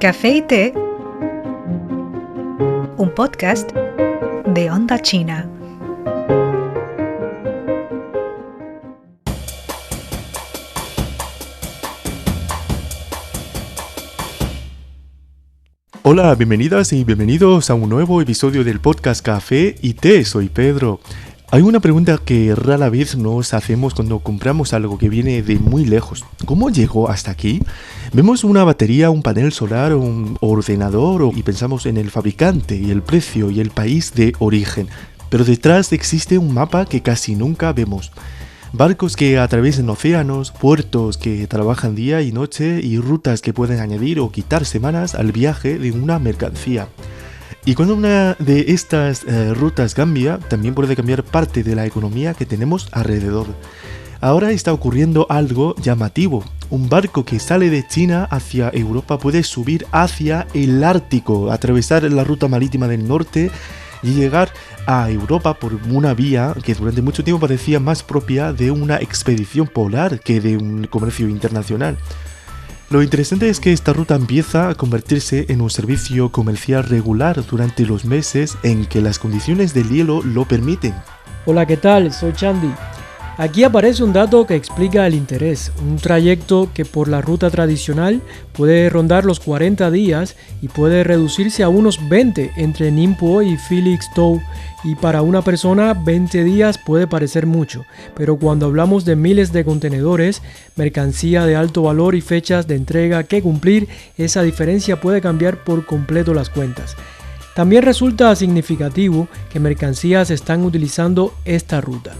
Café y té, un podcast de Onda China. Hola, bienvenidas y bienvenidos a un nuevo episodio del podcast Café y Té. Soy Pedro. Hay una pregunta que rara vez nos hacemos cuando compramos algo que viene de muy lejos. ¿Cómo llegó hasta aquí? Vemos una batería, un panel solar, un ordenador y pensamos en el fabricante y el precio y el país de origen. Pero detrás existe un mapa que casi nunca vemos. Barcos que atraviesan océanos, puertos que trabajan día y noche y rutas que pueden añadir o quitar semanas al viaje de una mercancía. Y cuando una de estas rutas cambia, también puede cambiar parte de la economía que tenemos alrededor. Ahora está ocurriendo algo llamativo. Un barco que sale de China hacia Europa puede subir hacia el Ártico, atravesar la ruta marítima del norte y llegar a Europa por una vía que durante mucho tiempo parecía más propia de una expedición polar que de un comercio internacional. Lo interesante es que esta ruta empieza a convertirse en un servicio comercial regular durante los meses en que las condiciones del hielo lo permiten. Hola, ¿qué tal? Soy Chandy. Aquí aparece un dato que explica el interés, un trayecto que por la ruta tradicional puede rondar los 40 días y puede reducirse a unos 20 entre Ningbo y Felixstowe, y para una persona 20 días puede parecer mucho, pero cuando hablamos de miles de contenedores, mercancía de alto valor y fechas de entrega que cumplir, esa diferencia puede cambiar por completo las cuentas. También resulta significativo que mercancías están utilizando esta ruta.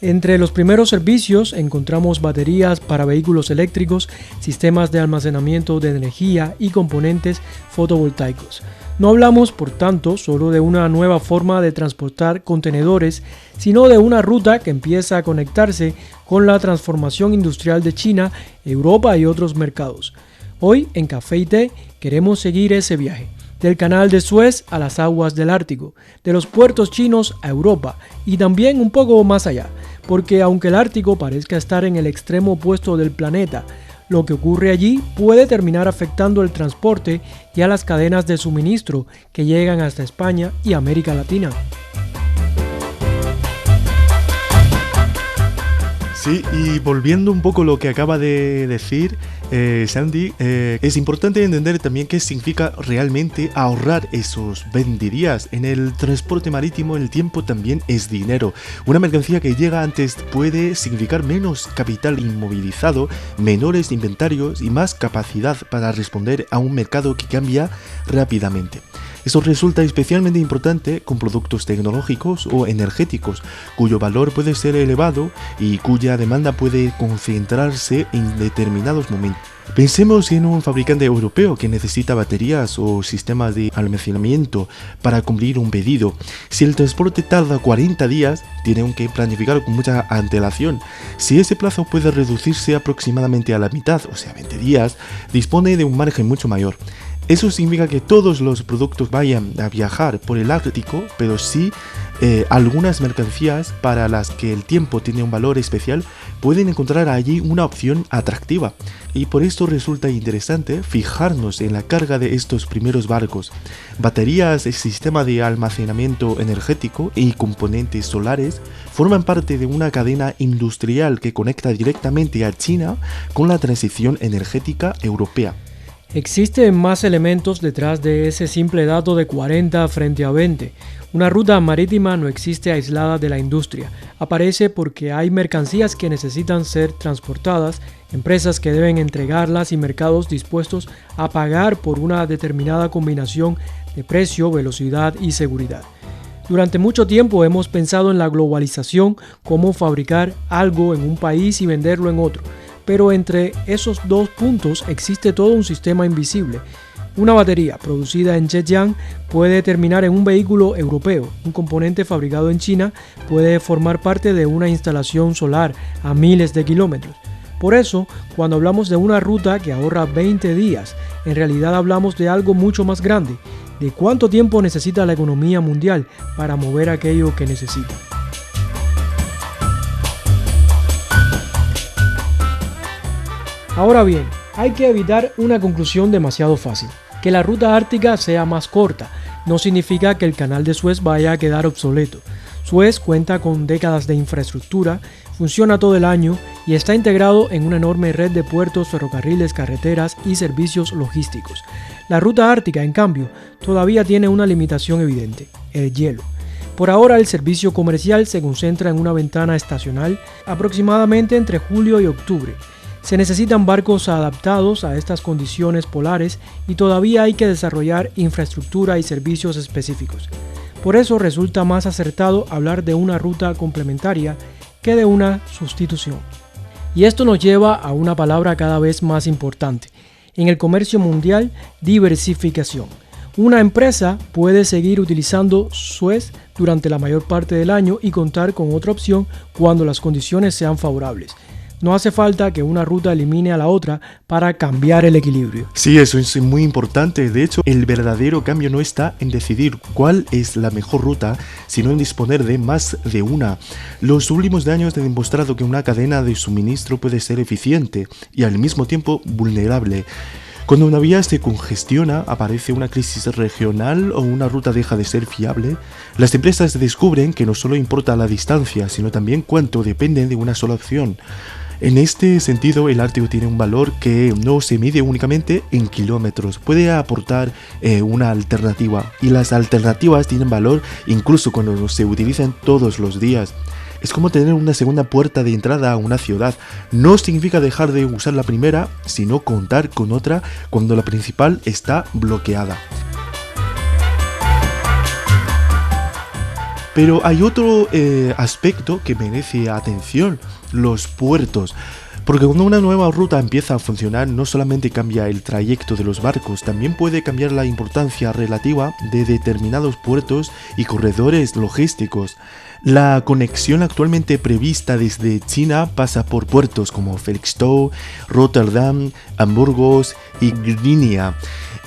Entre los primeros servicios encontramos baterías para vehículos eléctricos, sistemas de almacenamiento de energía y componentes fotovoltaicos. No hablamos, por tanto, solo de una nueva forma de transportar contenedores, sino de una ruta que empieza a conectarse con la transformación industrial de China, Europa y otros mercados. Hoy, en Café y Té, queremos seguir ese viaje. Del canal de Suez a las aguas del Ártico, de los puertos chinos a Europa y también un poco más allá, porque aunque el Ártico parezca estar en el extremo opuesto del planeta, lo que ocurre allí puede terminar afectando el transporte y a las cadenas de suministro que llegan hasta España y América Latina. Sí, y volviendo un poco a lo que acaba de decir Sandy, es importante entender también qué significa realmente ahorrar esos 20 días. En el transporte marítimo el tiempo también es dinero. Una mercancía que llega antes puede significar menos capital inmovilizado, menores inventarios y más capacidad para responder a un mercado que cambia rápidamente. Eso resulta especialmente importante con productos tecnológicos o energéticos, cuyo valor puede ser elevado y cuya demanda puede concentrarse en determinados momentos. Pensemos en un fabricante europeo que necesita baterías o sistemas de almacenamiento para cumplir un pedido. Si el transporte tarda 40 días, tienen que planificar con mucha antelación. Si ese plazo puede reducirse aproximadamente a la mitad, o sea 20 días, dispone de un margen mucho mayor. Eso significa que todos los productos vayan a viajar por el Ártico, pero sí algunas mercancías para las que el tiempo tiene un valor especial pueden encontrar allí una opción atractiva. Y por esto resulta interesante fijarnos en la carga de estos primeros barcos. Baterías, el sistema de almacenamiento energético y componentes solares forman parte de una cadena industrial que conecta directamente a China con la transición energética europea. Existen más elementos detrás de ese simple dato de 40 frente a 20. Una ruta marítima no existe aislada de la industria. Aparece porque hay mercancías que necesitan ser transportadas, empresas que deben entregarlas y mercados dispuestos a pagar por una determinada combinación de precio, velocidad y seguridad. Durante mucho tiempo hemos pensado en la globalización, cómo fabricar algo en un país y venderlo en otro. Pero entre esos dos puntos existe todo un sistema invisible. Una batería producida en Zhejiang puede terminar en un vehículo europeo. Un componente fabricado en China puede formar parte de una instalación solar a miles de kilómetros. Por eso, cuando hablamos de una ruta que ahorra 20 días, en realidad hablamos de algo mucho más grande. ¿De cuánto tiempo necesita la economía mundial para mover aquello que necesita? Ahora bien, hay que evitar una conclusión demasiado fácil. Que la ruta ártica sea más corta no significa que el canal de Suez vaya a quedar obsoleto. Suez cuenta con décadas de infraestructura, funciona todo el año y está integrado en una enorme red de puertos, ferrocarriles, carreteras y servicios logísticos. La ruta ártica, en cambio, todavía tiene una limitación evidente: el hielo. Por ahora, el servicio comercial se concentra en una ventana estacional aproximadamente entre julio y octubre. Se necesitan barcos adaptados a estas condiciones polares y todavía hay que desarrollar infraestructura y servicios específicos. Por eso resulta más acertado hablar de una ruta complementaria que de una sustitución. Y esto nos lleva a una palabra cada vez más importante. En el comercio mundial: diversificación. Una empresa puede seguir utilizando Suez durante la mayor parte del año y contar con otra opción cuando las condiciones sean favorables. No hace falta que una ruta elimine a la otra para cambiar el equilibrio. Sí, eso es muy importante. De hecho, el verdadero cambio no está en decidir cuál es la mejor ruta, sino en disponer de más de una. Los últimos años han demostrado que una cadena de suministro puede ser eficiente y al mismo tiempo vulnerable. Cuando una vía se congestiona, aparece una crisis regional o una ruta deja de ser fiable, las empresas descubren que no solo importa la distancia, sino también cuánto dependen de una sola opción. En este sentido, el Ártico tiene un valor que no se mide únicamente en kilómetros, puede aportar una alternativa, y las alternativas tienen valor incluso cuando se utilizan todos los días. Es como tener una segunda puerta de entrada a una ciudad. No significa dejar de usar la primera, sino contar con otra cuando la principal está bloqueada. Pero hay otro aspecto que merece atención: los puertos. Porque cuando una nueva ruta empieza a funcionar, no solamente cambia el trayecto de los barcos, también puede cambiar la importancia relativa de determinados puertos y corredores logísticos. La conexión actualmente prevista desde China pasa por puertos como Felixstowe, Rotterdam, Hamburgo y Gdynia.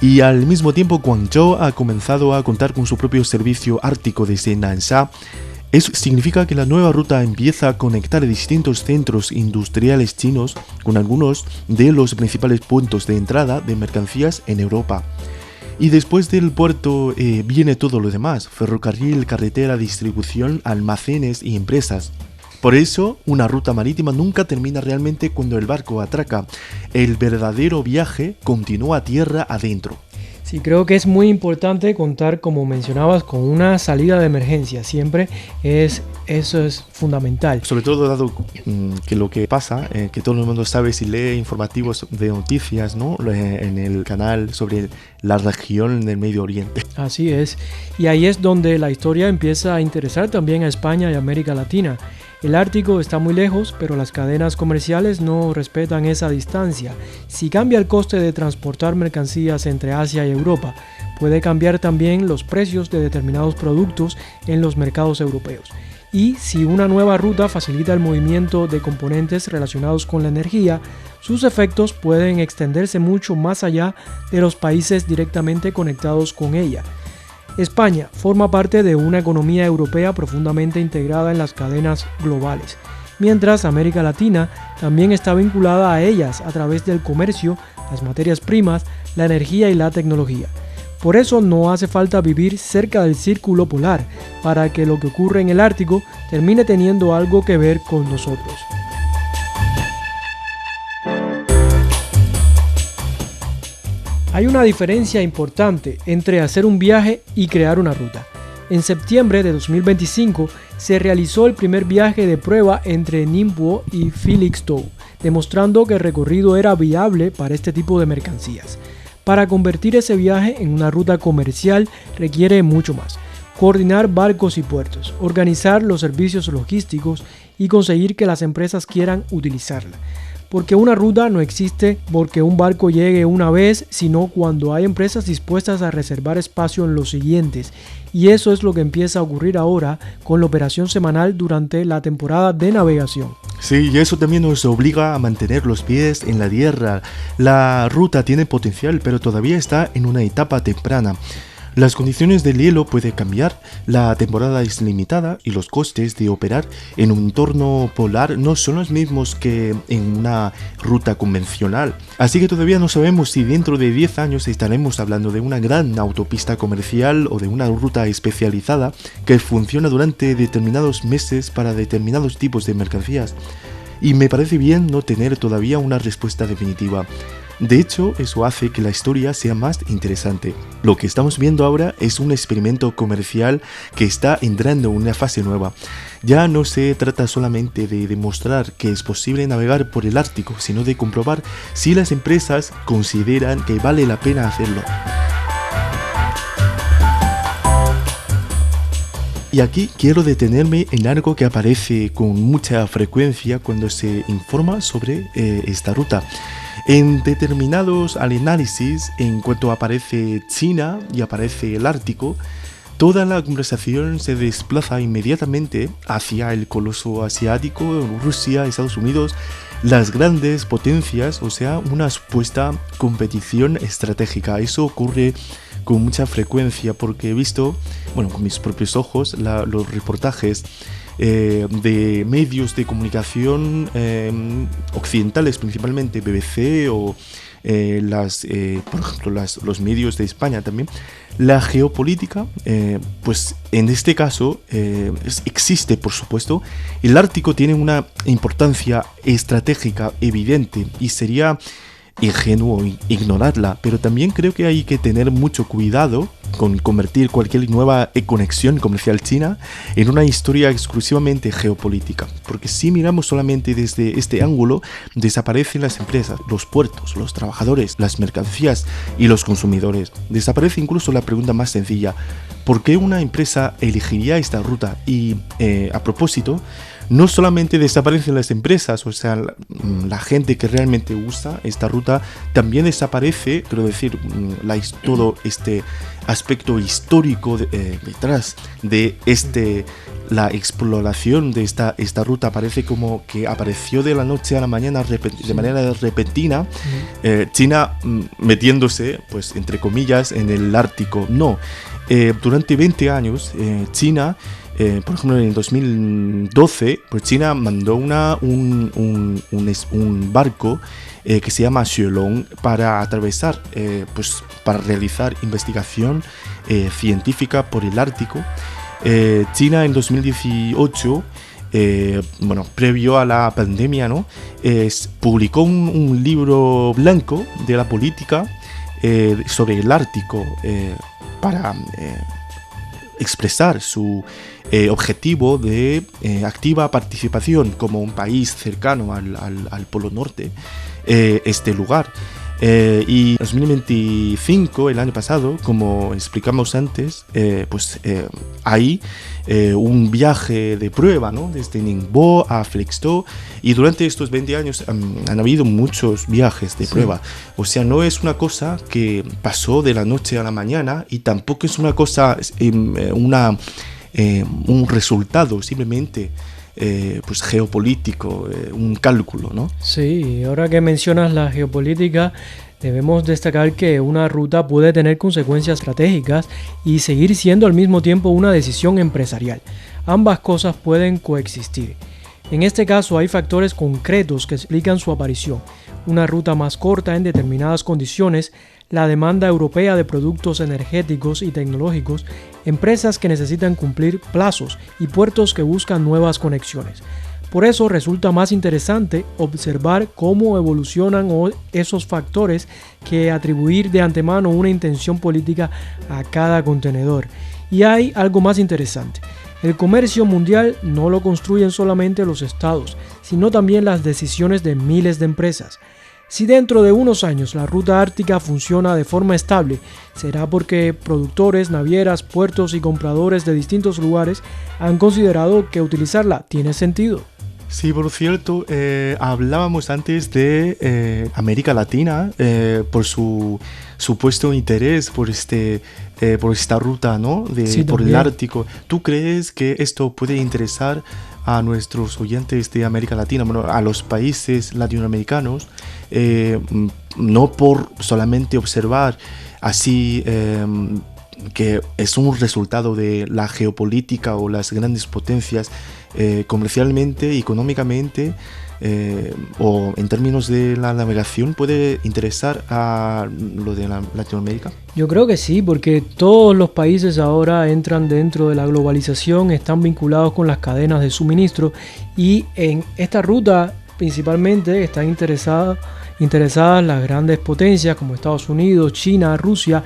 Y al mismo tiempo, Guangzhou ha comenzado a contar con su propio servicio ártico desde Nansha. Eso significa que la nueva ruta empieza a conectar distintos centros industriales chinos con algunos de los principales puntos de entrada de mercancías en Europa. Y después del puerto viene todo lo demás: ferrocarril, carretera, distribución, almacenes y empresas. Por eso, una ruta marítima nunca termina realmente cuando el barco atraca. El verdadero viaje continúa tierra adentro. Sí, creo que es muy importante contar, como mencionabas, con una salida de emergencia. Siempre eso es fundamental. Sobre todo dado que lo que pasa, que todo el mundo sabe si lee informativos de noticias, ¿no?, en el canal sobre la región del Medio Oriente. Así es. Y ahí es donde la historia empieza a interesar también a España y América Latina. El Ártico está muy lejos, pero las cadenas comerciales no respetan esa distancia. Si cambia el coste de transportar mercancías entre Asia y Europa, puede cambiar también los precios de determinados productos en los mercados europeos. Y si una nueva ruta facilita el movimiento de componentes relacionados con la energía, sus efectos pueden extenderse mucho más allá de los países directamente conectados con ella. España forma parte de una economía europea profundamente integrada en las cadenas globales, mientras América Latina también está vinculada a ellas a través del comercio, las materias primas, la energía y la tecnología. Por eso no hace falta vivir cerca del círculo polar para que lo que ocurre en el Ártico termine teniendo algo que ver con nosotros. Hay una diferencia importante entre hacer un viaje y crear una ruta. En septiembre de 2025 se realizó el primer viaje de prueba entre Ningbo y Felixstowe, demostrando que el recorrido era viable para este tipo de mercancías. Para convertir ese viaje en una ruta comercial requiere mucho más: coordinar barcos y puertos, organizar los servicios logísticos y conseguir que las empresas quieran utilizarla. Porque una ruta no existe porque un barco llegue una vez, sino cuando hay empresas dispuestas a reservar espacio en los siguientes. Y eso es lo que empieza a ocurrir ahora con la operación semanal durante la temporada de navegación. Sí, y eso también nos obliga a mantener los pies en la tierra. La ruta tiene potencial, pero todavía está en una etapa temprana. Las condiciones del hielo pueden cambiar, la temporada es limitada y los costes de operar en un entorno polar no son los mismos que en una ruta convencional. Así que todavía no sabemos si dentro de 10 años estaremos hablando de una gran autopista comercial o de una ruta especializada que funciona durante determinados meses para determinados tipos de mercancías. Y me parece bien no tener todavía una respuesta definitiva. De hecho, eso hace que la historia sea más interesante. Lo que estamos viendo ahora es un experimento comercial que está entrando en una fase nueva. Ya no se trata solamente de demostrar que es posible navegar por el Ártico, sino de comprobar si las empresas consideran que vale la pena hacerlo. Y aquí quiero detenerme en algo que aparece con mucha frecuencia cuando se informa sobre esta ruta. En determinados análisis, en cuanto aparece China y aparece el Ártico, toda la conversación se desplaza inmediatamente hacia el coloso asiático, Rusia, Estados Unidos, las grandes potencias, o sea, una supuesta competición estratégica. Eso ocurre con mucha frecuencia porque he visto, con mis propios ojos, los reportajes de medios de comunicación occidentales, principalmente BBC o por ejemplo los medios de España también. La geopolítica, pues en este caso existe, por supuesto. El Ártico tiene una importancia estratégica evidente y sería ingenuo ignorarla, pero también creo que hay que tener mucho cuidado con convertir cualquier nueva conexión comercial china en una historia exclusivamente geopolítica, porque si miramos solamente desde este ángulo, desaparecen las empresas, los puertos, los trabajadores, las mercancías y los consumidores. Desaparece incluso la pregunta más sencilla: ¿por qué una empresa elegiría esta ruta? Y a propósito, no solamente desaparecen las empresas, o sea, la gente que realmente usa esta ruta, también desaparece, quiero decir, todo este aspecto histórico detrás de la exploración de esta ruta. Parece como que apareció de la noche a la mañana de manera repentina, China metiéndose, pues entre comillas, en el Ártico. No, durante 20 años China, por ejemplo en el 2012, pues China mandó un barco que se llama Xuelong para atravesar, para realizar investigación científica por el Ártico. China en 2018, previo a la pandemia, ¿no? Publicó un libro blanco de la política sobre el Ártico para expresar su objetivo de activa participación como un país cercano al Polo Norte, este lugar. Y en 2025, el año pasado, como explicamos antes, hay un viaje de prueba, ¿no? Desde Ningbo a Felixstowe, y durante estos 20 años han habido muchos viajes de prueba. O sea, no es una cosa que pasó de la noche a la mañana, y tampoco es una cosa, un resultado simplemente geopolítico, un cálculo, ¿no? Sí, ahora que mencionas la geopolítica, debemos destacar que una ruta puede tener consecuencias estratégicas y seguir siendo al mismo tiempo una decisión empresarial. Ambas cosas pueden coexistir. En este caso hay factores concretos que explican su aparición. Una ruta más corta en determinadas condiciones, la demanda europea de productos energéticos y tecnológicos, empresas que necesitan cumplir plazos y puertos que buscan nuevas conexiones. Por eso resulta más interesante observar cómo evolucionan esos factores que atribuir de antemano una intención política a cada contenedor. Y hay algo más interesante. El comercio mundial no lo construyen solamente los estados, sino también las decisiones de miles de empresas. Si dentro de unos años la ruta ártica funciona de forma estable, será porque productores, navieras, puertos y compradores de distintos lugares han considerado que utilizarla tiene sentido. Sí, por cierto, hablábamos antes de América Latina por su supuesto interés por esta ruta, ¿no? Por el Ártico. ¿Tú crees que esto puede interesar a nuestros oyentes de América Latina, a los países latinoamericanos, no por solamente observar así que es un resultado de la geopolítica o las grandes potencias comercialmente, económicamente, o en términos de la navegación, puede interesar a lo de Latinoamérica? Yo creo que sí, porque todos los países ahora entran dentro de la globalización, están vinculados con las cadenas de suministro, y en esta ruta principalmente están interesadas las grandes potencias como Estados Unidos, China, Rusia,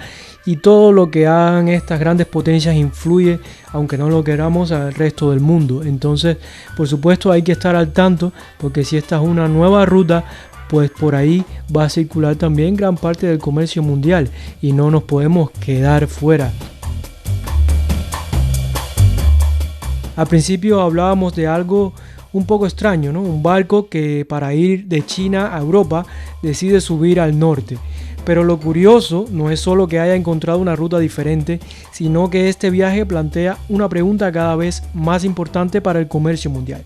y todo lo que hagan estas grandes potencias influye, aunque no lo queramos, al resto del mundo. Entonces, por supuesto, hay que estar al tanto, porque si esta es una nueva ruta, pues por ahí va a circular también gran parte del comercio mundial y no nos podemos quedar fuera. Al principio hablábamos de algo un poco extraño, ¿no? Un barco que para ir de China a Europa decide subir al norte. Pero lo curioso no es solo que haya encontrado una ruta diferente, sino que este viaje plantea una pregunta cada vez más importante para el comercio mundial.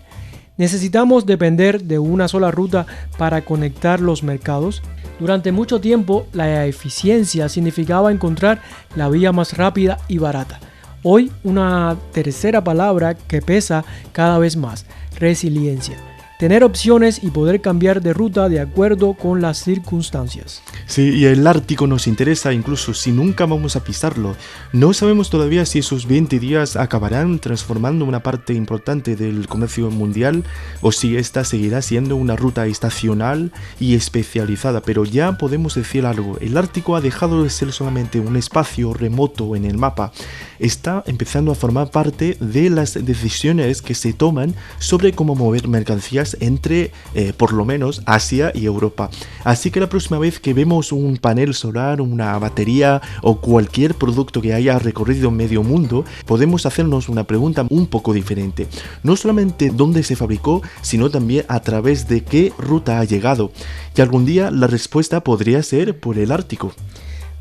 ¿Necesitamos depender de una sola ruta para conectar los mercados? Durante mucho tiempo, la eficiencia significaba encontrar la vía más rápida y barata. Hoy, una tercera palabra que pesa cada vez más: resiliencia. Tener opciones y poder cambiar de ruta de acuerdo con las circunstancias. Sí, y el Ártico nos interesa incluso si nunca vamos a pisarlo. No sabemos todavía si esos 20 días acabarán transformando una parte importante del comercio mundial o si esta seguirá siendo una ruta estacional y especializada, pero ya podemos decir algo. El Ártico ha dejado de ser solamente un espacio remoto en el mapa. Está empezando a formar parte de las decisiones que se toman sobre cómo mover mercancías entre, por lo menos, Asia y Europa. Así que la próxima vez que vemos un panel solar, una batería o cualquier producto que haya recorrido medio mundo, podemos hacernos una pregunta un poco diferente. No solamente dónde se fabricó, sino también a través de qué ruta ha llegado. Y algún día la respuesta podría ser por el Ártico.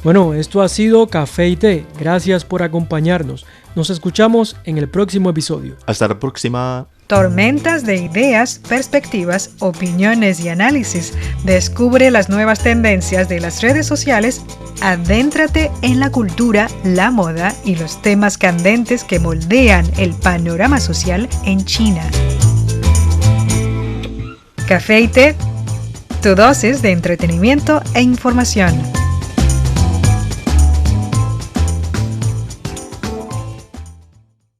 Bueno, esto ha sido Café y Té. Gracias por acompañarnos. Nos escuchamos en el próximo episodio. Hasta la próxima. Tormentas de ideas, perspectivas, opiniones y análisis. Descubre las nuevas tendencias de las redes sociales. Adéntrate en la cultura, la moda y los temas candentes que moldean el panorama social en China. Café y Té, tu dosis de entretenimiento e información.